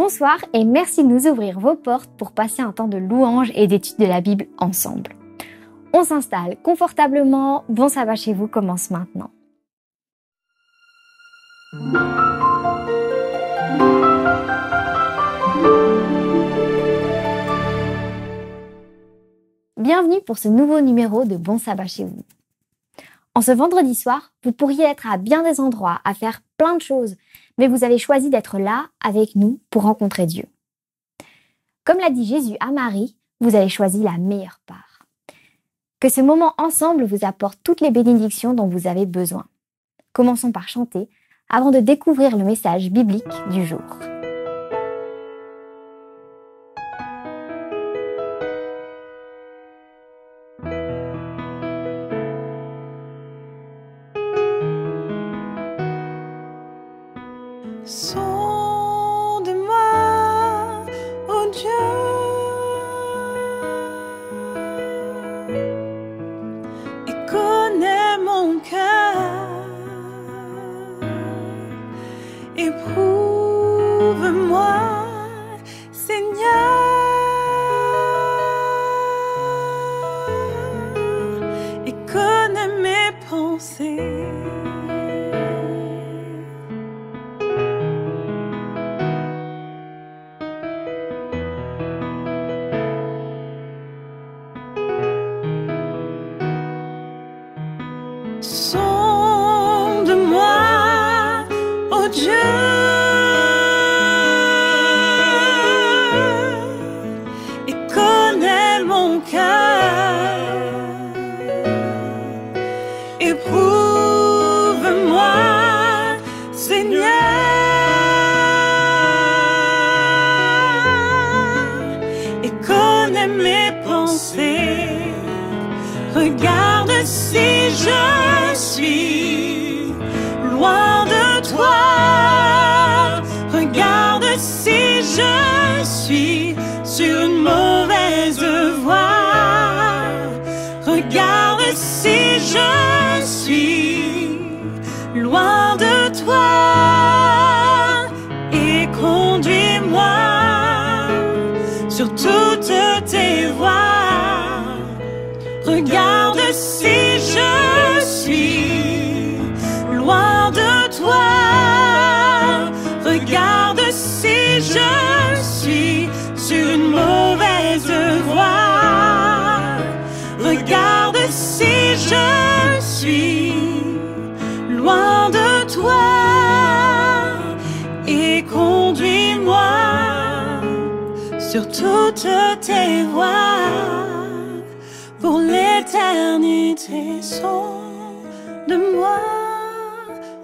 Bonsoir et merci de nous ouvrir vos portes pour passer un temps de louange et d'étude de la Bible ensemble. On s'installe confortablement, Bon Sabbat chez vous commence maintenant. Bienvenue pour ce nouveau numéro de Bon Sabbat chez vous. En ce vendredi soir, vous pourriez être à bien des endroits, à faire plein de choses, mais vous avez choisi d'être là avec nous pour rencontrer Dieu. Comme l'a dit Jésus à Marie, vous avez choisi la meilleure part. Que ce moment ensemble vous apporte toutes les bénédictions dont vous avez besoin. Commençons par chanter avant de découvrir le message biblique du jour. Sonde-moi, ô Dieu, et connais mon cœur. Éprouve-moi, Seigneur, et connais mes pensées. Sonde-moi, ô Dieu, et connais mon cœur. Éprouve-moi, Seigneur, et connais mes pensées. Regarde si je suis loin de toi. Regarde si je suis sur une mauvaise voie. Regarde si je suis loin de toi. Et conduis-moi sur toutes tes voies. Regarde si je suis loin de toi. Regarde si je suis sur une mauvaise voie. Regarde si je suis loin de toi. Et conduis-moi sur toutes tes voies. Pour l'éternité, sonde-moi,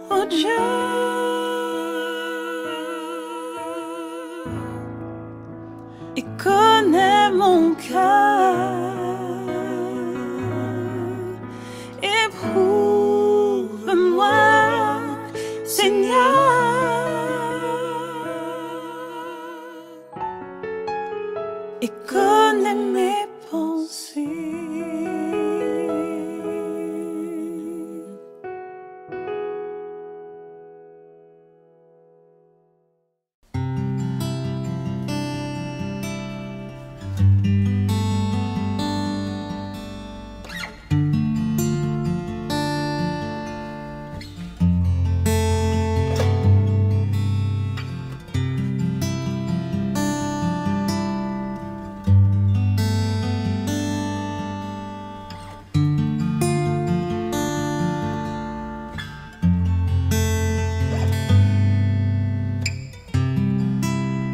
ô Dieu, et connais mon cœur. Éprouve-moi, Seigneur, et connais mes pensées.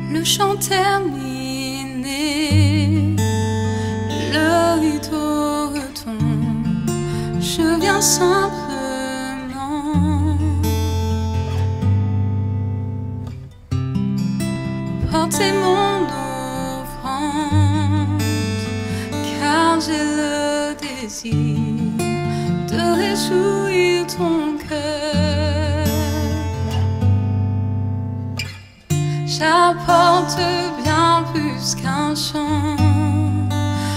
Le chant terminé, le rideau retombe. Je viens simplement porter mon offrande, car j'ai le désir de réjouir ton cœur. J'apporte bien plus qu'un chant.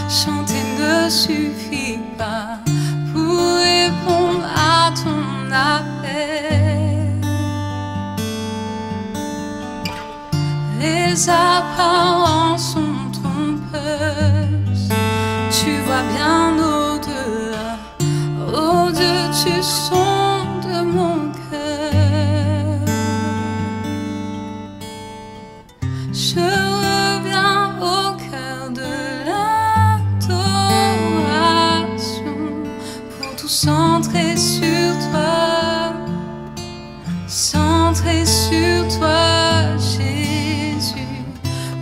Chanter ne suffit pas pour répondre à ton appel. Les Les apparences sont trompeuses. Tu vois bien au-delà, au-dessus son de mon cœur. Je reviens au cœur de l'adoration pour tout centrer sur toi, centrer sur toi, Jésus.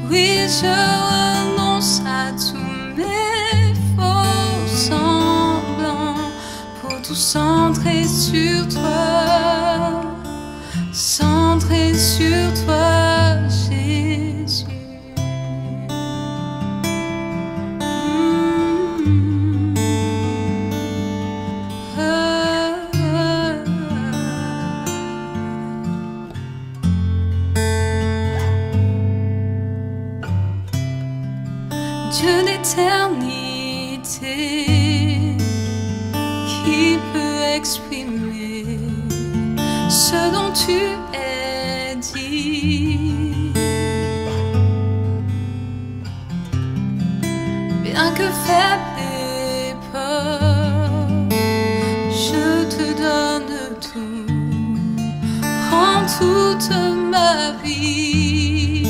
Oui, je renonce à tous mes faux semblants pour tout centrer sur toi, centrer sur toi, Jésus. Dieu d'éternité, qui peut exprimer ce dont tu es dit? Bien que faible et pauvre, je te donne tout, prends toute ma vie.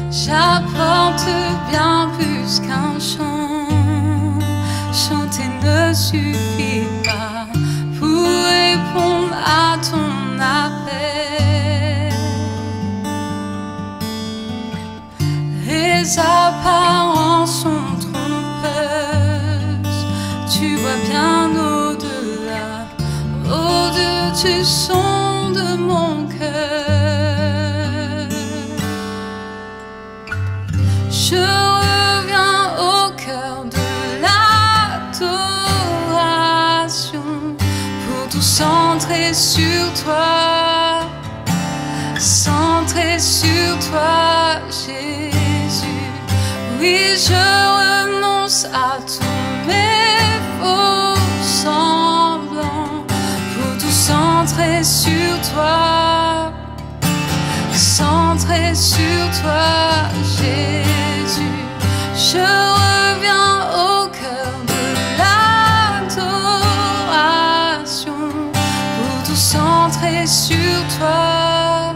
J'apporte bien plus qu'un chant. Chanter ne suffit pas pour répondre à ton appel. Les apparences sont trompeuses. Tu vois bien au-delà, au-dessus son de mon cœur. Je reviens au cœur de l'adoration pour tout centrer sur toi, centrer sur toi, Jésus. Oui, je renonce à tous mes faux semblants pour tout centrer sur toi, centrer sur toi, Jésus. Je reviens au cœur de l'adoration pour tout centrer sur toi,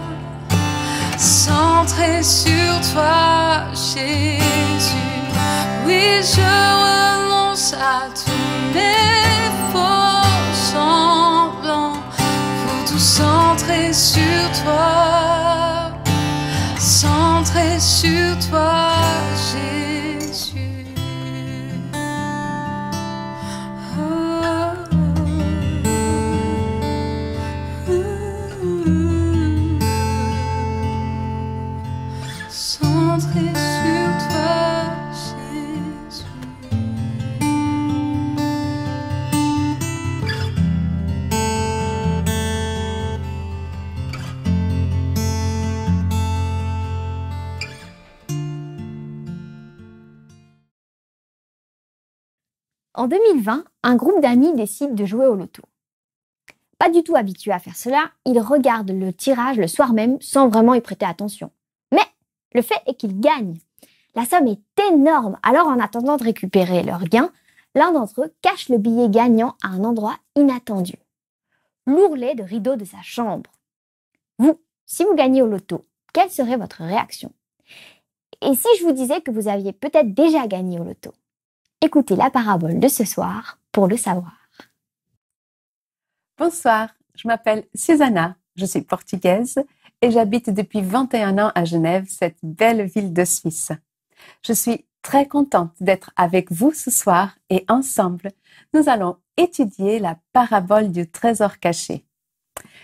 centrer sur toi, Jésus. Oui, je renonce à tous mes faux semblants pour tout centrer sur toi, centrer sur toi, Jésus. Centrer sur toi, Jésus. En 2020, un groupe d'amis décide de jouer au loto. Pas du tout habitués à faire cela, ils regardent le tirage le soir même sans vraiment y prêter attention. Mais le fait est qu'ils gagnent. La somme est énorme, alors en attendant de récupérer leur gain, l'un d'entre eux cache le billet gagnant à un endroit inattendu. L'ourlet de rideau de sa chambre. Vous, si vous gagnez au loto, quelle serait votre réaction? Et si je vous disais que vous aviez peut-être déjà gagné au loto? Écoutez la parabole de ce soir pour le savoir. Bonsoir, je m'appelle Susanna, je suis portugaise et j'habite depuis 21 ans à Genève, cette belle ville de Suisse. Je suis très contente d'être avec vous ce soir et ensemble, nous allons étudier la parabole du trésor caché.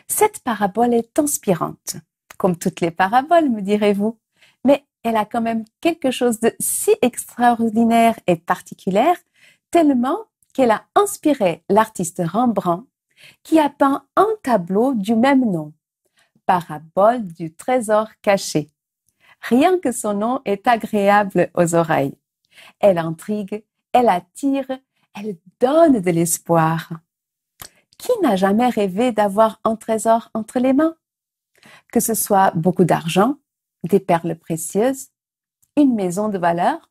Cette parabole est inspirante, comme toutes les paraboles, me direz-vous, mais elle a quand même quelque chose de si extraordinaire et particulier, tellement qu'elle a inspiré l'artiste Rembrandt, qui a peint un tableau du même nom, Parabole du trésor caché. Rien que son nom est agréable aux oreilles. Elle intrigue, elle attire, elle donne de l'espoir. Qui n'a jamais rêvé d'avoir un trésor entre les mains? Que ce soit beaucoup d'argent, des perles précieuses, une maison de valeur,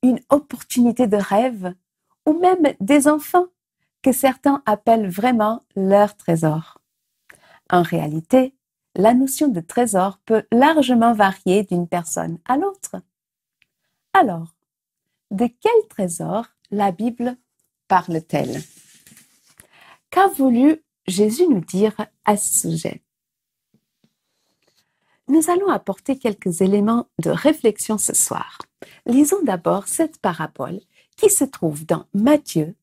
une opportunité de rêve ou même des enfants que certains appellent vraiment leur trésor. En réalité, la notion de trésor peut largement varier d'une personne à l'autre. Alors, de quel trésor la Bible parle-t-elle? Qu'a voulu Jésus nous dire à ce sujet? Nous allons apporter quelques éléments de réflexion ce soir. Lisons d'abord cette parabole qui se trouve dans Matthieu,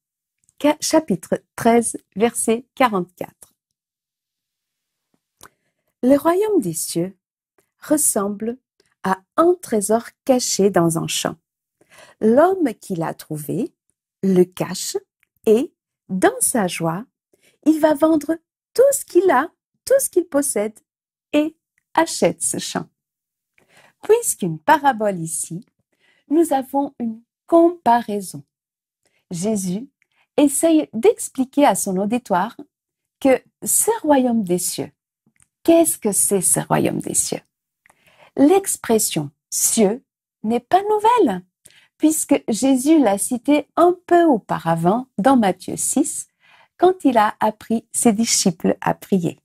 chapitre 13, verset 44. Le royaume des cieux ressemble à un trésor caché dans un champ. L'homme qui l'a trouvé le cache et, dans sa joie, il va vendre tout ce qu'il a, tout ce qu'il possède et achète ce champ. Puisqu'une parabole ici, nous avons une comparaison. Jésus essaye d'expliquer à son auditoire que ce royaume des cieux, qu'est-ce que c'est ce royaume des cieux? L'expression cieux n'est pas nouvelle, puisque Jésus l'a citée un peu auparavant dans Matthieu 6, quand il a appris ses disciples à prier.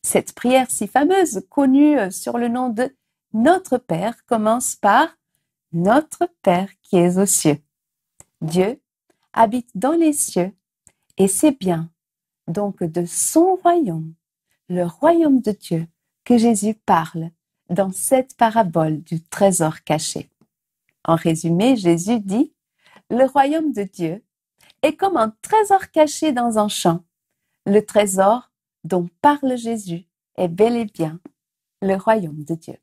Cette prière si fameuse, connue sur le nom de Notre Père, commence par Notre Père qui es aux cieux. Dieu habite dans les cieux et c'est bien donc de son royaume, le royaume de Dieu, que Jésus parle dans cette parabole du trésor caché. En résumé, Jésus dit, le royaume de Dieu est comme un trésor caché dans un champ. Le trésor dont parle Jésus est bel et bien le royaume de Dieu.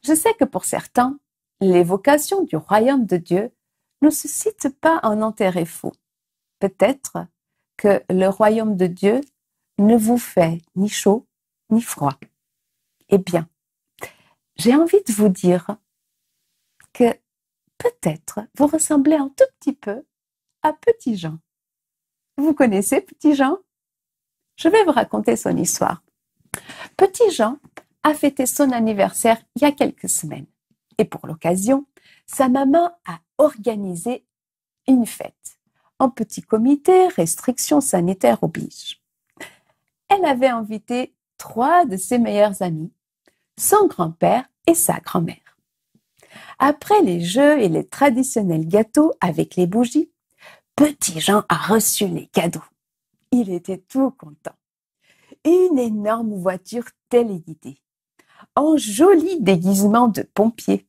Je sais que pour certains, l'évocation du royaume de Dieu ne suscite pas un intérêt fou. Peut-être que le royaume de Dieu ne vous fait ni chaud ni froid. Eh bien, j'ai envie de vous dire que peut-être vous ressemblez un tout petit peu à Petit Jean. Vous connaissez Petit Jean? Je vais vous raconter son histoire. Petit Jean a fêté son anniversaire il y a quelques semaines. Et pour l'occasion, sa maman a organisé une fête. En petit comité, restrictions sanitaires obligent. Elle avait invité 3 de ses meilleurs amis, son grand-père et sa grand-mère. Après les jeux et les traditionnels gâteaux avec les bougies, Petit Jean a reçu les cadeaux. Il était tout content. Une énorme voiture téléguidée, un joli déguisement de pompier,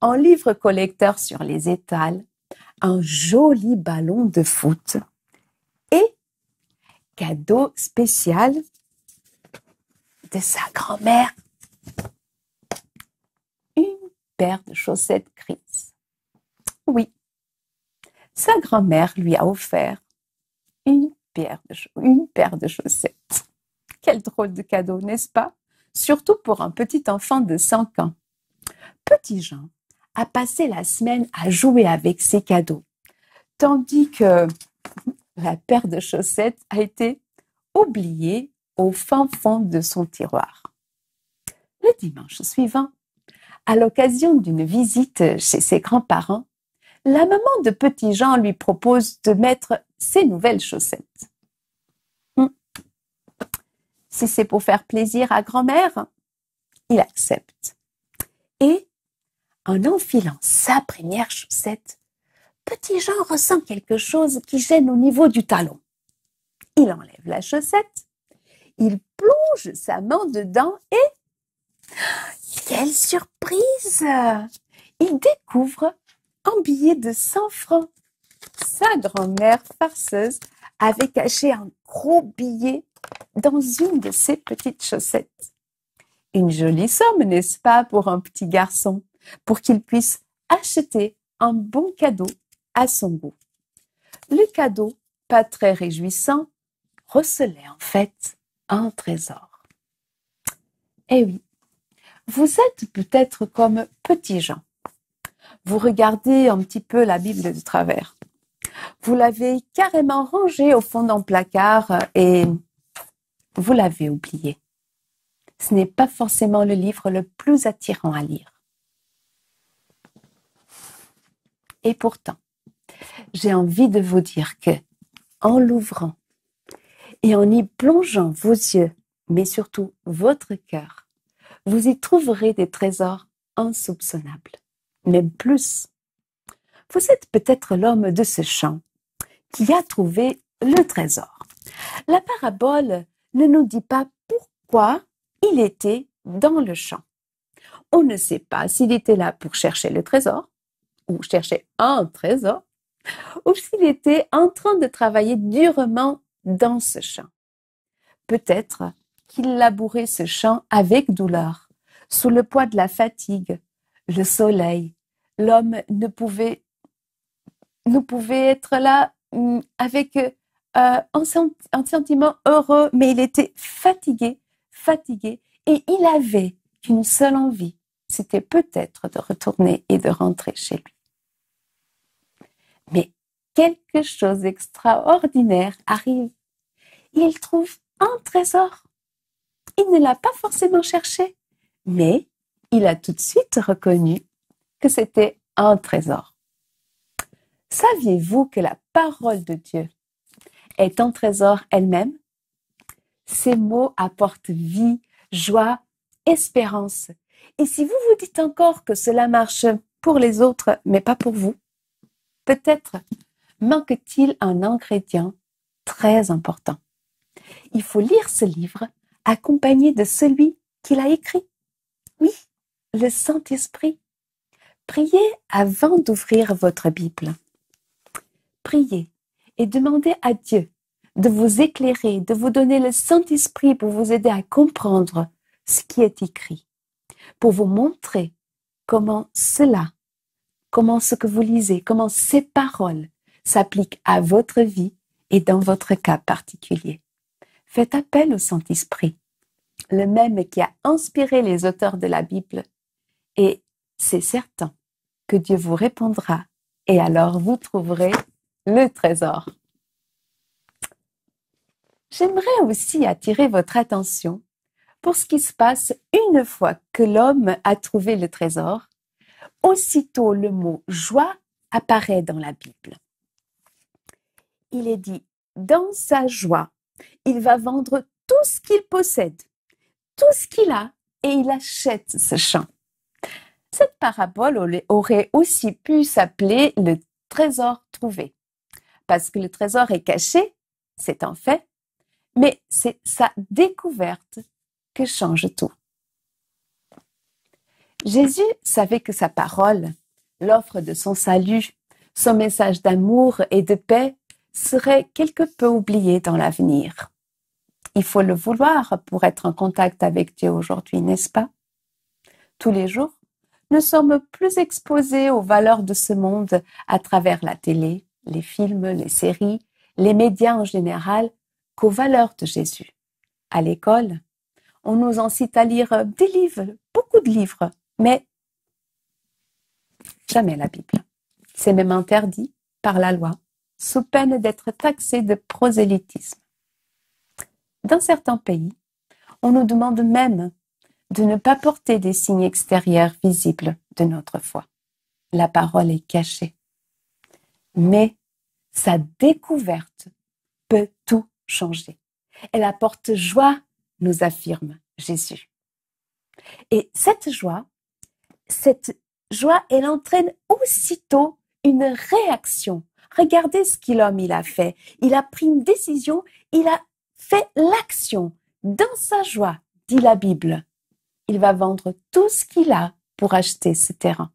un livre collecteur sur les étals, un joli ballon de foot et, cadeau spécial de sa grand-mère, une paire de chaussettes grises. Oui, sa grand-mère lui a offert une paire de chaussettes. Quel drôle de cadeau, n'est-ce pas? Surtout pour un petit enfant de 5 ans. Petit Jean a passé la semaine à jouer avec ses cadeaux, tandis que la paire de chaussettes a été oubliée au fin fond de son tiroir. Le dimanche suivant, à l'occasion d'une visite chez ses grands-parents, la maman de Petit Jean lui propose de mettre ses nouvelles chaussettes. Si c'est pour faire plaisir à grand-mère, il accepte. Et, en enfilant sa première chaussette, Petit Jean ressent quelque chose qui gêne au niveau du talon. Il enlève la chaussette, il plonge sa main dedans et... quelle surprise! Il découvre un billet de 100 francs. Sa grand-mère farceuse avait caché un gros billet dans une de ses petites chaussettes. Une jolie somme, n'est-ce pas, pour un petit garçon, pour qu'il puisse acheter un bon cadeau à son goût. Le cadeau, pas très réjouissant, recelait en fait un trésor. Eh oui, vous êtes peut-être comme Petit Jean. Vous regardez un petit peu la Bible de travers. Vous l'avez carrément rangée au fond d'un placard et vous l'avez oubliée. ce n'est pas forcément le livre le plus attirant à lire. Et pourtant, j'ai envie de vous dire que, en l'ouvrant et en y plongeant vos yeux, mais surtout votre cœur, vous y trouverez des trésors insoupçonnables, même plus. Vous êtes peut-être l'homme de ce champ qui a trouvé le trésor. La parabole ne nous dit pas pourquoi il était dans le champ. On ne sait pas s'il était là pour chercher le trésor, ou chercher un trésor, ou s'il était en train de travailler durement dans ce champ. Peut-être qu'il labourait ce champ avec douleur, sous le poids de la fatigue, le soleil. L'homme ne pouvait être là avec un sentiment heureux, mais il était fatigué, et il avait qu'une seule envie, c'était peut-être de retourner et de rentrer chez lui. Mais quelque chose d'extraordinaire arrive. Il trouve un trésor. Il ne l'a pas forcément cherché, mais il a tout de suite reconnu que c'était un trésor. Saviez-vous que la parole de Dieu est un trésor elle-même? Ces mots apportent vie, joie, espérance. Et si vous vous dites encore que cela marche pour les autres, mais pas pour vous, peut-être manque-t-il un ingrédient très important. Il faut lire ce livre accompagné de celui qui l'a écrit. Oui, le Saint-Esprit. Priez avant d'ouvrir votre Bible. Priez et demandez à Dieu de vous éclairer, de vous donner le Saint-Esprit pour vous aider à comprendre ce qui est écrit, pour vous montrer comment ce que vous lisez, comment ces paroles s'appliquent à votre vie et dans votre cas particulier. Faites appel au Saint-Esprit, le même qui a inspiré les auteurs de la Bible, et c'est certain que Dieu vous répondra, et alors vous trouverez le trésor. J'aimerais aussi attirer votre attention pour ce qui se passe une fois que l'homme a trouvé le trésor. Aussitôt le mot joie apparaît dans la Bible. Il est dit, dans sa joie, il va vendre tout ce qu'il possède, tout ce qu'il a, et il achète ce champ. Cette parabole aurait aussi pu s'appeler le trésor trouvé, parce que le trésor est caché, c'est un fait, mais c'est sa découverte que change tout. Jésus savait que sa parole, l'offre de son salut, son message d'amour et de paix serait quelque peu oublié dans l'avenir. Il faut le vouloir pour être en contact avec Dieu aujourd'hui, n'est-ce pas? Tous les jours, nous sommes plus exposés aux valeurs de ce monde à travers la télé, les films, les séries, les médias en général, qu'aux valeurs de Jésus. À l'école, on nous incite à lire des livres, beaucoup de livres, mais jamais la Bible. C'est même interdit par la loi, sous peine d'être taxé de prosélytisme. Dans certains pays, on nous demande même de ne pas porter des signes extérieurs visibles de notre foi. La parole est cachée. Mais sa découverte peut tout changer. Elle apporte joie, nous affirme Jésus. Et cette joie, elle entraîne aussitôt une réaction. Regardez ce qu'il a fait. Il a pris une décision, il a fait l'action. Dans sa joie, dit la Bible, il va vendre tout ce qu'il a pour acheter ce terrain.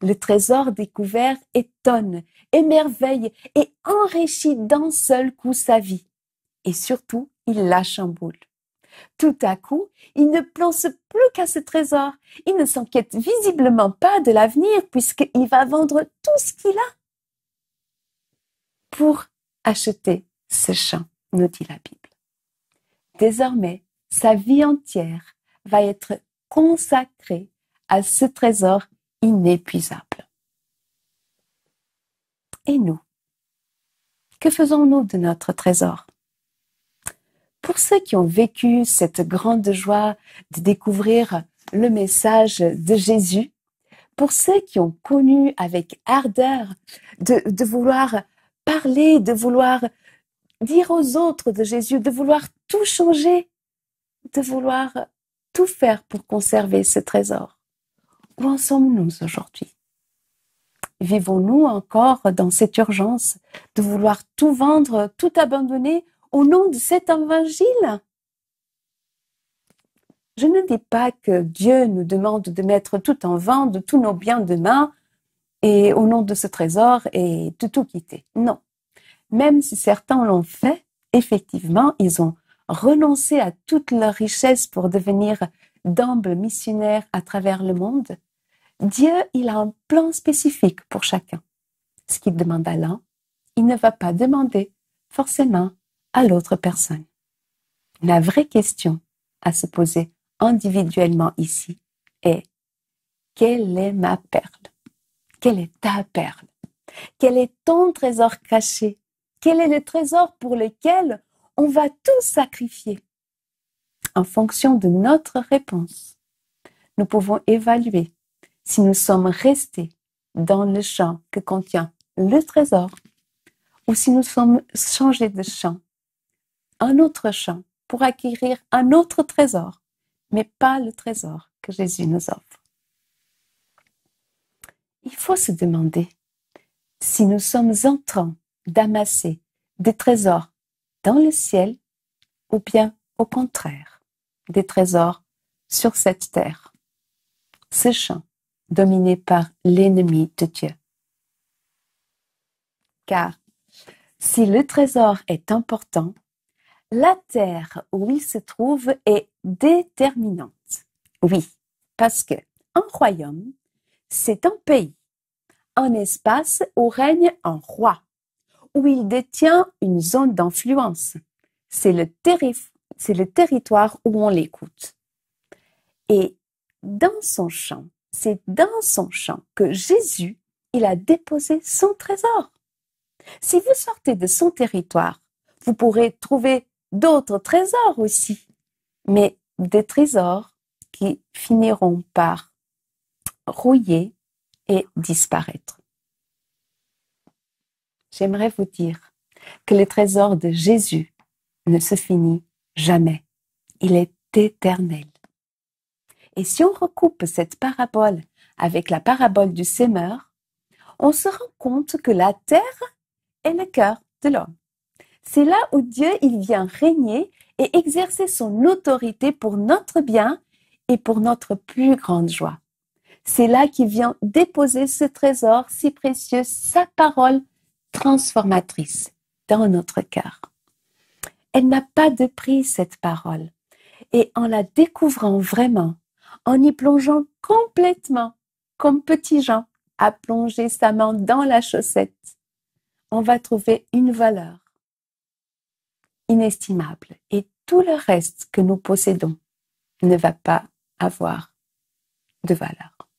Le trésor découvert étonne, émerveille et enrichit d'un seul coup sa vie. Et surtout, il la chamboule. Tout à coup, il ne pense plus qu'à ce trésor. Il ne s'inquiète visiblement pas de l'avenir puisqu'il va vendre tout ce qu'il a pour acheter ce champ, nous dit la Bible. Désormais, sa vie entière va être consacrée à ce trésor inépuisable. Et nous, que faisons-nous de notre trésor? pour ceux qui ont vécu cette grande joie de découvrir le message de Jésus, pour ceux qui ont connu avec ardeur de vouloir parler, de vouloir dire aux autres de Jésus, de vouloir tout changer, de vouloir tout faire pour conserver ce trésor. Où en sommes-nous aujourd'hui? Vivons-nous encore dans cette urgence de vouloir tout vendre, tout abandonner au nom de cet évangile? Je ne dis pas que Dieu nous demande de mettre tout en vente, de tous nos biens de main et au nom de ce trésor et de tout quitter. Non. Même si certains l'ont fait, effectivement, ils ont renoncé à toute leur richesse pour devenir d'humbles missionnaires à travers le monde. Dieu, il a un plan spécifique pour chacun. Ce qu'il demande à l'un, il ne va pas demander forcément à l'autre personne. La vraie question à se poser individuellement ici est: quelle est ma perle? Quelle est ta perle? Quel est ton trésor caché? Quel est le trésor pour lequel on va tout sacrifier? En fonction de notre réponse, nous pouvons évaluer si nous sommes restés dans le champ que contient le trésor ou si nous sommes changés de champ, un autre champ, pour acquérir un autre trésor, mais pas le trésor que Jésus nous offre. Il faut se demander si nous sommes en train d'amasser des trésors dans le ciel ou bien au contraire, des trésors sur cette terre, ce champ dominé par l'ennemi de Dieu. Car si le trésor est important, la terre où il se trouve est déterminante. Oui, parce que un royaume, c'est un pays, un espace où règne un roi, où il détient une zone d'influence. C'est le territoire où on l'écoute. Et c'est dans son champ que Jésus, il a déposé son trésor. Si vous sortez de son territoire, vous pourrez trouver d'autres trésors aussi, mais des trésors qui finiront par rouiller et disparaître. J'aimerais vous dire que le trésor de Jésus ne se finit jamais. Il est éternel. Et si on recoupe cette parabole avec la parabole du semeur, on se rend compte que la terre est le cœur de l'homme. C'est là où Dieu, il vient régner et exercer son autorité pour notre bien et pour notre plus grande joie. C'est là qu'il vient déposer ce trésor si précieux, sa parole transformatrice dans notre cœur. Elle n'a pas de prix, cette parole. Et en la découvrant vraiment, en y plongeant complètement, comme petit Jean a plongé sa main dans la chaussette, on va trouver une valeur inestimable. Et tout le reste que nous possédons ne va pas avoir de valeur.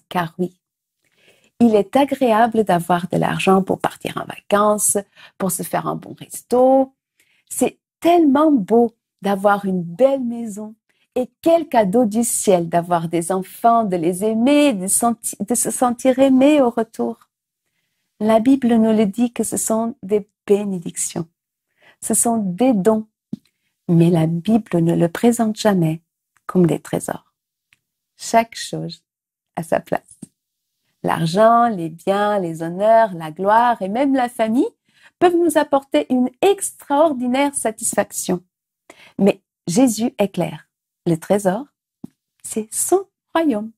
Car oui, il est agréable d'avoir de l'argent pour partir en vacances, pour se faire un bon resto. C'est tellement beau d'avoir une belle maison et quel cadeau du ciel d'avoir des enfants, de les aimer, de se sentir aimé au retour. La Bible nous le dit que ce sont des bénédictions, ce sont des dons, mais la Bible ne le présente jamais comme des trésors. Chaque chose a sa place. L'argent, les biens, les honneurs, la gloire et même la famille peuvent nous apporter une extraordinaire satisfaction. Mais Jésus est clair. Le trésor, c'est son royaume.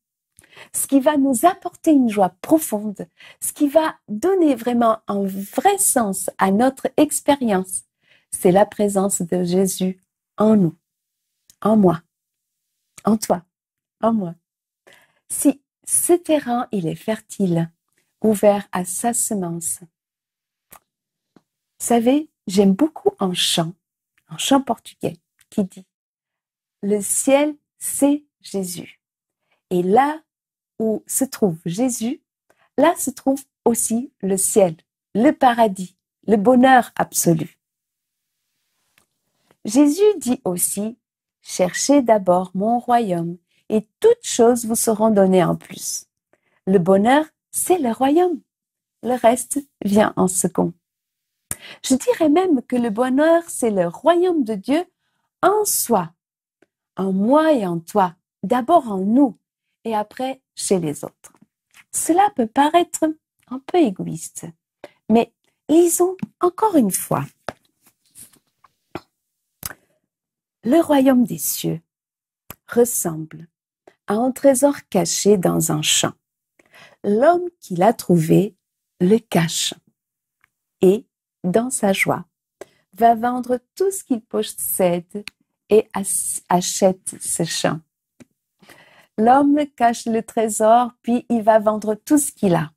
Ce qui va nous apporter une joie profonde, ce qui va donner vraiment un vrai sens à notre expérience, c'est la présence de Jésus en nous, en moi, en toi, en moi. Si ce terrain, il est fertile, ouvert à sa semence. Vous savez, j'aime beaucoup un chant portugais, qui dit « Le ciel, c'est Jésus ». Et là où se trouve Jésus, là se trouve aussi le ciel, le paradis, le bonheur absolu. Jésus dit aussi, « Cherchez d'abord mon royaume, et toutes choses vous seront données en plus. » Le bonheur, c'est le royaume. Le reste vient en second. Je dirais même que le bonheur, c'est le royaume de Dieu en soi, en moi et en toi, d'abord en nous, et après chez les autres. Cela peut paraître un peu égoïste, mais lisons encore une fois. Le royaume des cieux ressemble à un trésor caché dans un champ. L'homme qui l'a trouvé le cache et, dans sa joie, va vendre tout ce qu'il possède et achète ce champ. L'homme cache le trésor, puis il va vendre tout ce qu'il a.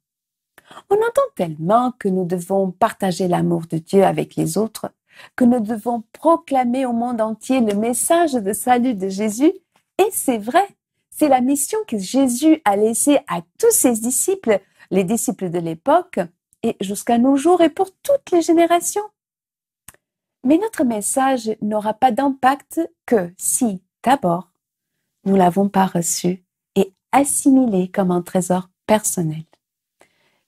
On entend tellement que nous devons partager l'amour de Dieu avec les autres, que nous devons proclamer au monde entier le message de salut de Jésus. Et c'est vrai, c'est la mission que Jésus a laissée à tous ses disciples, les disciples de l'époque, et jusqu'à nos jours et pour toutes les générations. Mais notre message n'aura pas d'impact que si, d'abord, nous ne l'avons pas reçu et assimilé comme un trésor personnel.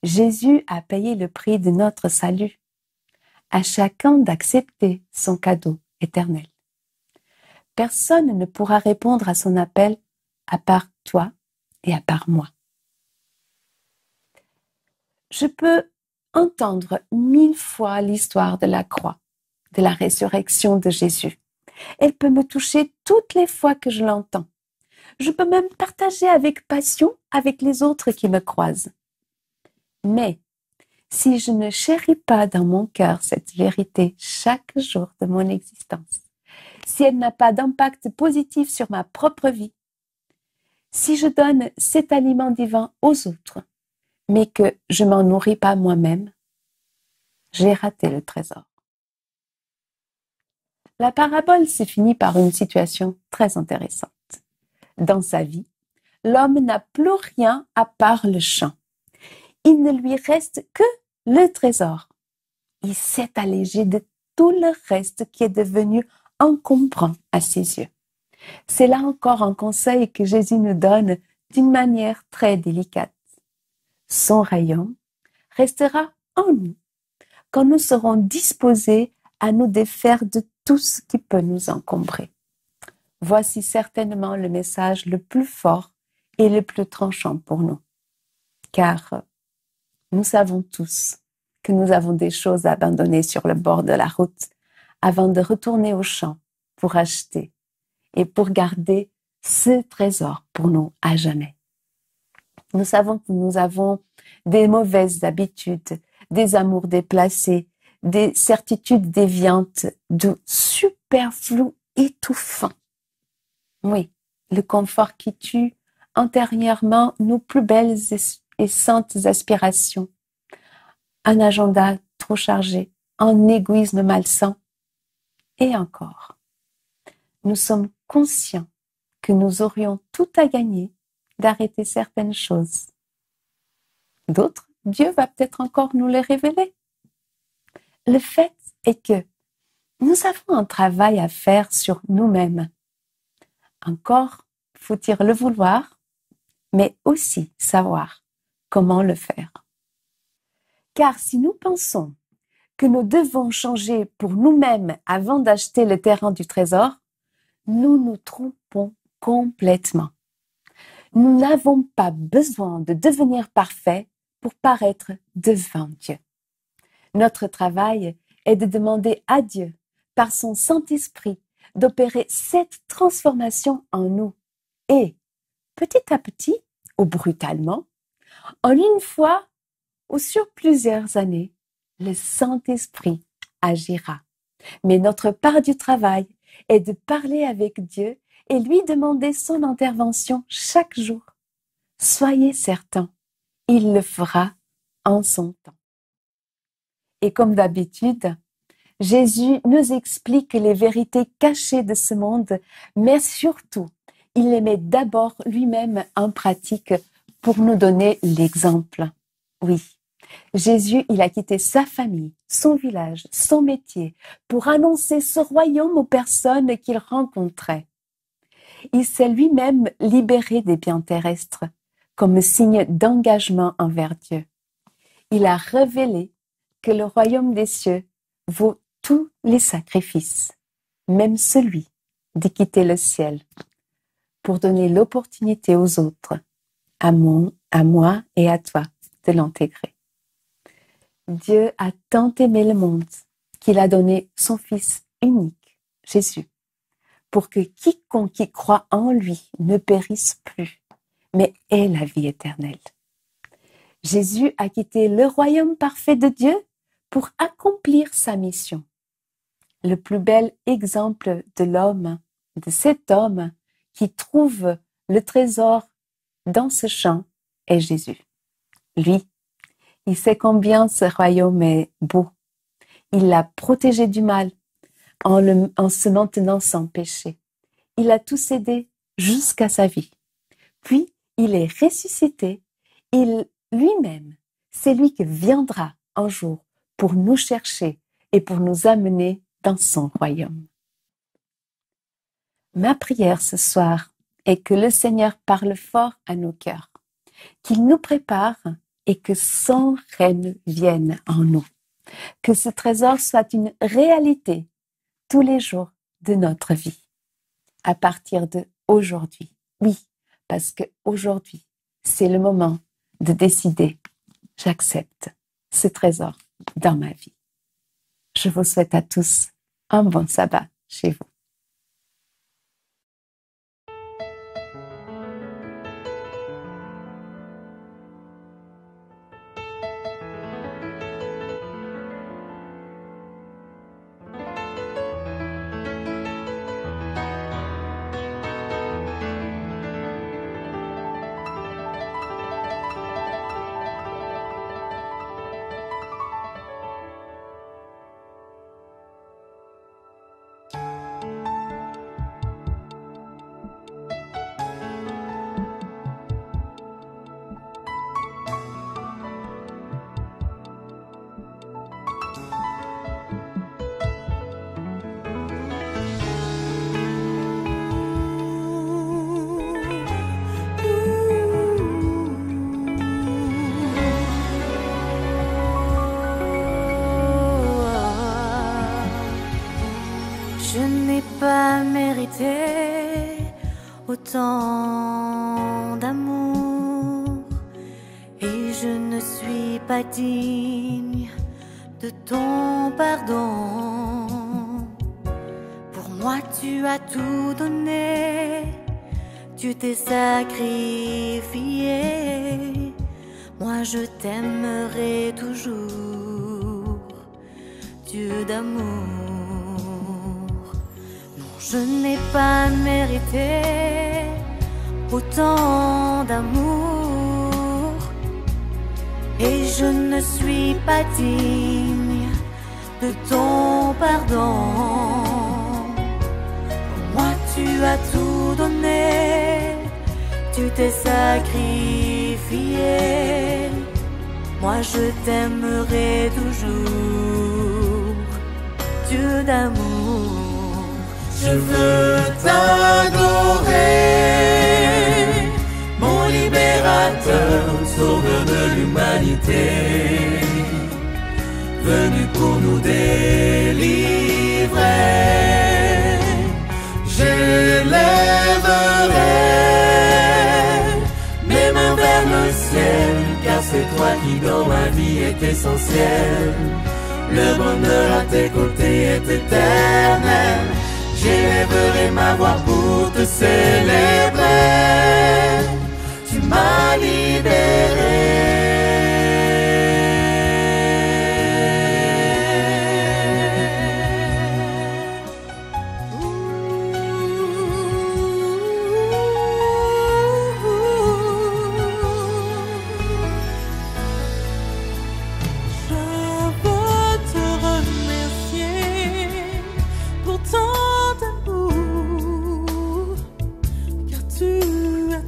Jésus a payé le prix de notre salut. À chacun d'accepter son cadeau éternel. Personne ne pourra répondre à son appel à part toi et à part moi. Je peux entendre 1000 fois l'histoire de la croix, de la résurrection de Jésus. Elle peut me toucher toutes les fois que je l'entends. Je peux même partager avec passion avec les autres qui me croisent. Mais si je ne chéris pas dans mon cœur cette vérité chaque jour de mon existence, si elle n'a pas d'impact positif sur ma propre vie, si je donne cet aliment divin aux autres, mais que je m'en nourris pas moi-même, j'ai raté le trésor. La parabole se finit par une situation très intéressante. Dans sa vie, l'homme n'a plus rien à part le champ. Il ne lui reste que le trésor. Il s'est allégé de tout le reste qui est devenu encombrant à ses yeux. C'est là encore un conseil que Jésus nous donne d'une manière très délicate. Son royaume restera en nous quand nous serons disposés à nous défaire de tout ce qui peut nous encombrer. Voici certainement le message le plus fort et le plus tranchant pour nous. Car nous savons tous que nous avons des choses à abandonner sur le bord de la route avant de retourner au champ pour acheter et pour garder ce trésor pour nous à jamais. Nous savons que nous avons des mauvaises habitudes, des amours déplacés, des certitudes déviantes, de superflu étouffants. Oui, le confort qui tue intérieurement nos plus belles et saintes aspirations. Un agenda trop chargé, un égoïsme malsain. Et encore, nous sommes conscients que nous aurions tout à gagner d'arrêter certaines choses. D'autres, Dieu va peut-être encore nous les révéler. Le fait est que nous avons un travail à faire sur nous-mêmes. Encore faut-il le vouloir, mais aussi savoir comment le faire. Car si nous pensons que nous devons changer pour nous-mêmes avant d'acheter le terrain du trésor, nous nous trompons complètement. Nous n'avons pas besoin de devenir parfaits pour paraître devant Dieu. Notre travail est de demander à Dieu, par son Saint-Esprit, d'opérer cette transformation en nous. Et, petit à petit, ou brutalement, en une fois ou sur plusieurs années, le Saint-Esprit agira. Mais notre part du travail est de parler avec Dieu et lui demander son intervention chaque jour. Soyez certains, il le fera en son temps. Et comme d'habitude, Jésus nous explique les vérités cachées de ce monde, mais surtout, il les met d'abord lui-même en pratique pour nous donner l'exemple. Oui, Jésus, il a quitté sa famille, son village, son métier pour annoncer ce royaume aux personnes qu'il rencontrait. Il s'est lui-même libéré des biens terrestres comme signe d'engagement envers Dieu. Il a révélé que le royaume des cieux vaut tous les sacrifices, même celui de quitter le ciel, pour donner l'opportunité aux autres, à moi et à toi, de l'intégrer. Dieu a tant aimé le monde qu'il a donné son Fils unique, Jésus, pour que quiconque y croit en lui ne périsse plus, mais ait la vie éternelle. Jésus a quitté le royaume parfait de Dieu pour accomplir sa mission. Le plus bel exemple de l'homme, de cet homme qui trouve le trésor dans ce champ est Jésus. Lui, il sait combien ce royaume est beau. Il l'a protégé du mal en se maintenant sans péché. Il a tout cédé jusqu'à sa vie. Puis, il est ressuscité. Lui-même, c'est lui qui viendra un jour pour nous chercher et pour nous amener dans son royaume. Ma prière ce soir est que le Seigneur parle fort à nos cœurs, qu'il nous prépare et que son règne vienne en nous. Que ce trésor soit une réalité tous les jours de notre vie, à partir de aujourd'hui. Oui, parce que aujourd'hui, c'est le moment de décider, j'accepte ce trésor dans ma vie. Je vous souhaite à tous un bon sabbat chez vous. Pas mérité autant d'amour et je ne suis pas digne de ton pardon. Pour moi tu as tout donné, tu t'es sacrifié. Moi je t'aimerai toujours, Dieu d'amour. Je n'ai pas mérité autant d'amour et je ne suis pas digne de ton pardon. Pour moi tu as tout donné, tu t'es sacrifié. Moi je t'aimerai toujours, Dieu d'amour. Je veux t'adorer, mon libérateur, sauveur de l'humanité, venu pour nous délivrer. J'élèverai mes mains vers le ciel, car c'est toi qui dans ma vie est essentiel. Le bonheur à tes côtés est éternel. J'élèverai ma voix pour te célébrer. Tu m'as libéré.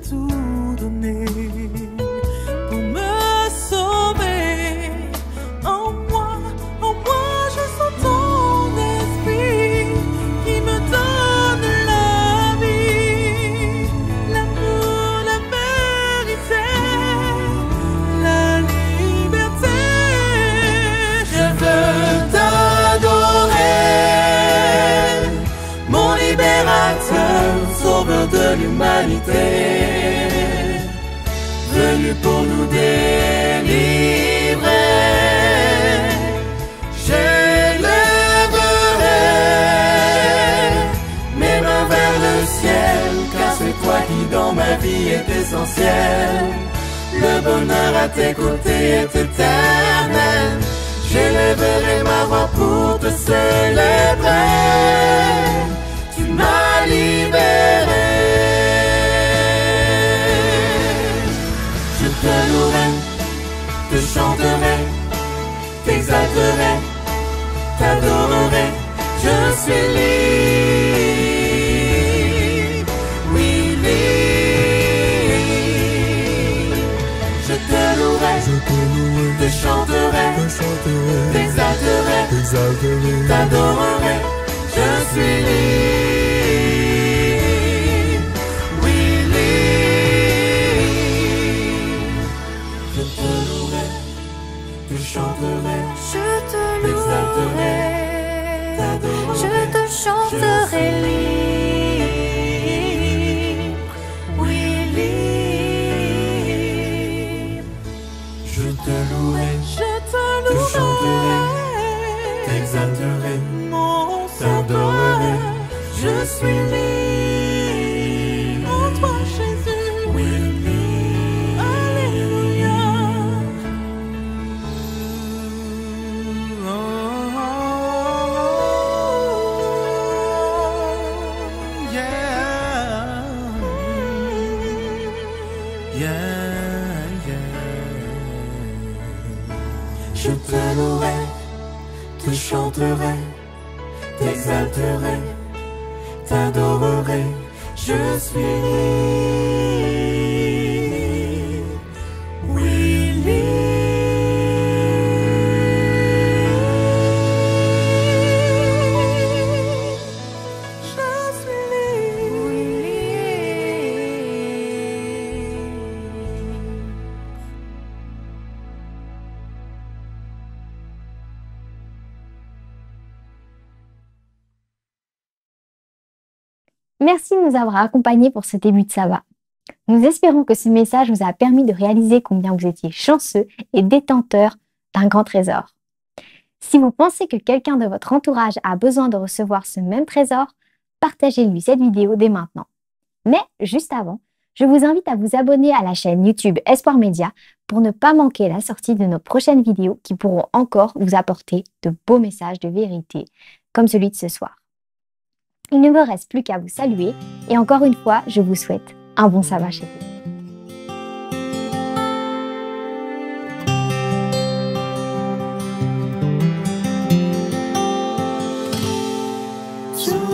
Tout donné. l'humanité, venu pour nous délivrer. J'élèverai mes mains vers le ciel, car c'est toi qui dans ma vie est essentiel. Le bonheur à tes côtés est éternel. J'élèverai ma voix pour te célébrer. Tu m'as libéré. Je te louerai, te chanterai, t'exalterai, t'adorerai. Je suis libre, oui libre. Je te louerai, te chanterai, t'exalterai, t'adorerai. Je suis libre, oui libre. Je te louerai, te chanterai, Je te t'exalterai, louerai, t'adorerai. je te chanterai libre, oui libre. Je te louerai, Je te te chanterai, louerai, t'exalterai, mon t'adorerai. Sauveur. Je suis libre en toi, Jésus. Oui libre. Alléluia. Je te louerai, te chanterai, t'exalterai, t'adorerai. Je suis libre, oui libre. Je suis libre, oui libre. Merci de nous avoir accompagnés pour ce début de sabbat. Nous espérons que ce message vous a permis de réaliser combien vous étiez chanceux et détenteurs d'un grand trésor. Si vous pensez que quelqu'un de votre entourage a besoin de recevoir ce même trésor, partagez-lui cette vidéo dès maintenant. Mais juste avant, je vous invite à vous abonner à la chaîne YouTube Espoir Média pour ne pas manquer la sortie de nos prochaines vidéos qui pourront encore vous apporter de beaux messages de vérité, comme celui de ce soir. Il ne me reste plus qu'à vous saluer et encore une fois, je vous souhaite un bon sabbat chez vous.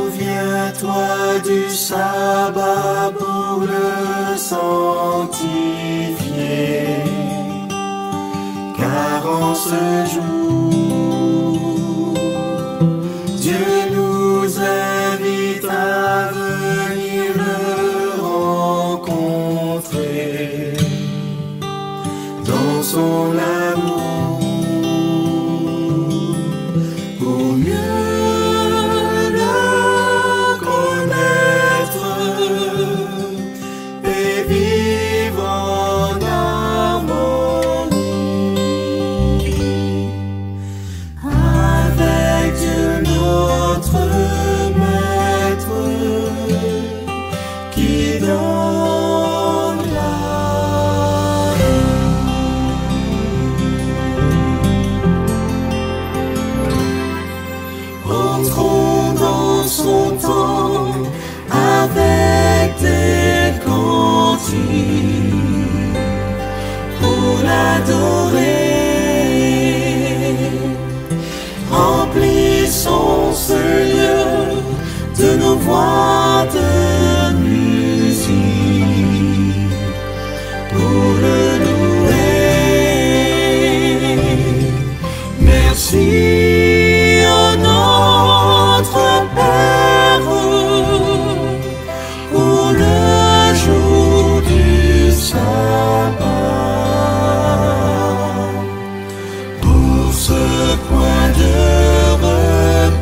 Souviens-toi du sabbat pour le sanctifier, car en ce jour, Dieu nous invite à venir le rencontrer dans son amour pour mieux le connaître et vivre en harmonie avec Dieu notre Maître qui donne la vie. Entrons dans son temps avec des cantiques pour l'adorer. Remplissons ce lieu de nos voix de musique pour le louer. Merci à notre Père pour le jour du sabbat, pour ce point de repère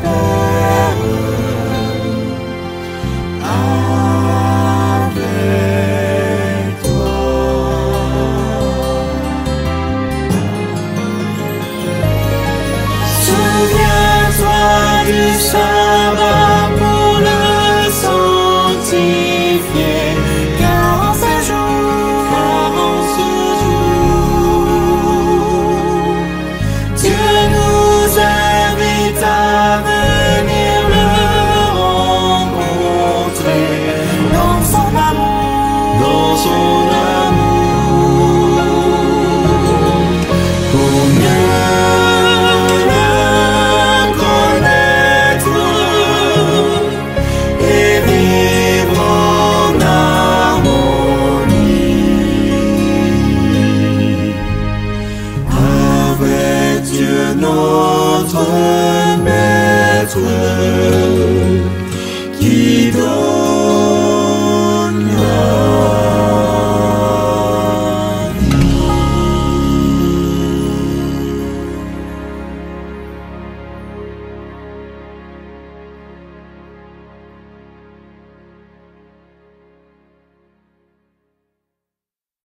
qui donne